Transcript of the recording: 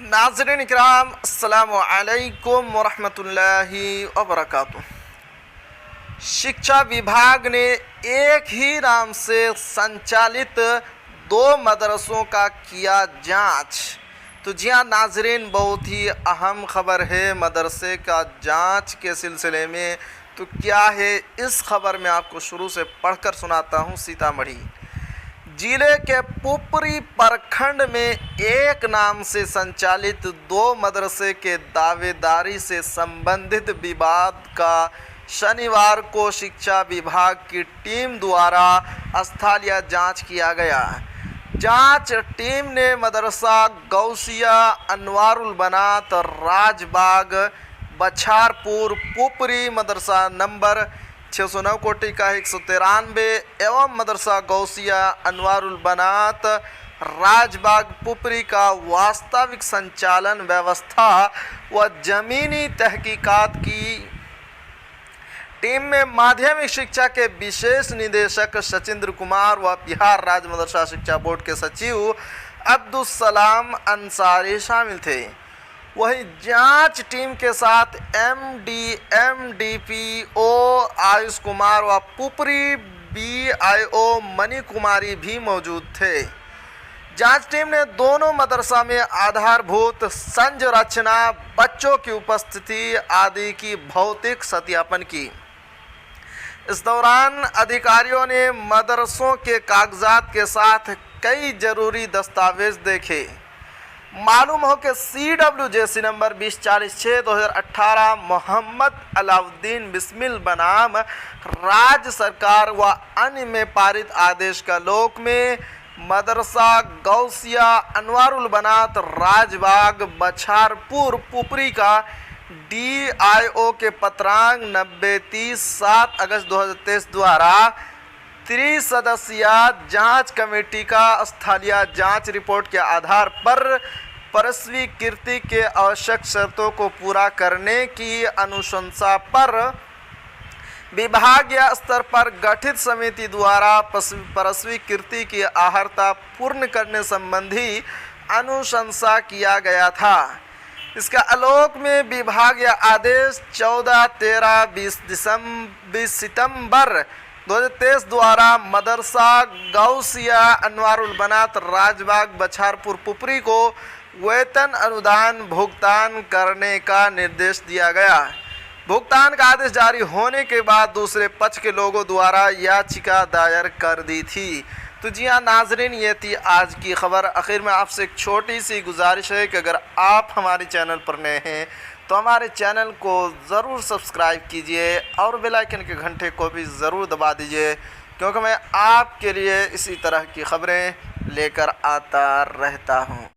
नाज़रीन इकराम, अस्सलामु अलैकुम वरहमतुल्लाहि वबरकातुह। शिक्षा विभाग ने एक ही नाम से संचालित दो मदरसों का किया जांच। तो जी हाँ नाज़रीन, बहुत ही अहम खबर है मदरसे का जांच के सिलसिले में। तो क्या है इस खबर में आपको शुरू से पढ़कर सुनाता हूँ। सीतामढ़ी जिले के पुपरी प्रखंड में एक नाम से संचालित दो मदरसे के दावेदारी से संबंधित विवाद का शनिवार को शिक्षा विभाग की टीम द्वारा स्थलीय जांच किया गया। जांच टीम ने मदरसा गौसिया अनवारुल बनात राजबाग बछारपुर पुपरी मदरसा नंबर 609 कोटि का 193 एवं मदरसा गौसिया अनवारुल बनात राजबाग पुपरी का वास्तविक संचालन व्यवस्था व जमीनी तहकीकात की। टीम में माध्यमिक शिक्षा के विशेष निदेशक सचिंद्र कुमार व बिहार राज्य मदरसा शिक्षा बोर्ड के सचिव अब्दुल सलाम अंसारी शामिल थे। वहीं जांच टीम के साथ एमडी एमडीपीओ आयुष कुमार व पुपरी बीआईओ मणि कुमारी भी मौजूद थे। जांच टीम ने दोनों मदरसा में आधारभूत संरचना, बच्चों की उपस्थिति आदि की भौतिक सत्यापन की। इस दौरान अधिकारियों ने मदरसों के कागजात के साथ कई जरूरी दस्तावेज देखे। मालूम हो कि CWJC नंबर 2046/2018 मोहम्मद अलाउद्दीन बिस्मिल बनाम राज्य सरकार व अन्य में पारित आदेश का लोक में मदरसा गौसिया अनवारुल बनात राजबाग बछारपुर पुपरी का DIO के पत्रांक 9030 7 अगस्त 2023 द्वारा त्रिसदस्यीय जांच कमेटी का स्थलीय जांच रिपोर्ट के आधार पर परस्वीकृति के आवश्यक शर्तों को पूरा करने की अनुशंसा पर विभागीय स्तर पर गठित समिति द्वारा परस्वीकृति की अर्हता पूर्ण करने संबंधी अनुशंसा किया गया था। इसका आलोक में विभागीय आदेश 14-13-20 सितंबर 2023 द्वारा मदरसा गौसिया अनवारुल बनात राजबाग बछारपुर पुपरी को वेतन अनुदान भुगतान करने का निर्देश दिया गया। भुगतान का आदेश जारी होने के बाद दूसरे पक्ष के लोगों द्वारा याचिका दायर कर दी थी। तो जी हाँ नाजरीन, ये थी आज की खबर। आखिर में आपसे एक छोटी सी गुजारिश है कि अगर आप हमारे चैनल पर नए हैं तो हमारे चैनल को ज़रूर सब्सक्राइब कीजिए और बेल आइकन के घंटे को भी ज़रूर दबा दीजिए, क्योंकि मैं आपके लिए इसी तरह की खबरें लेकर आता रहता हूँ।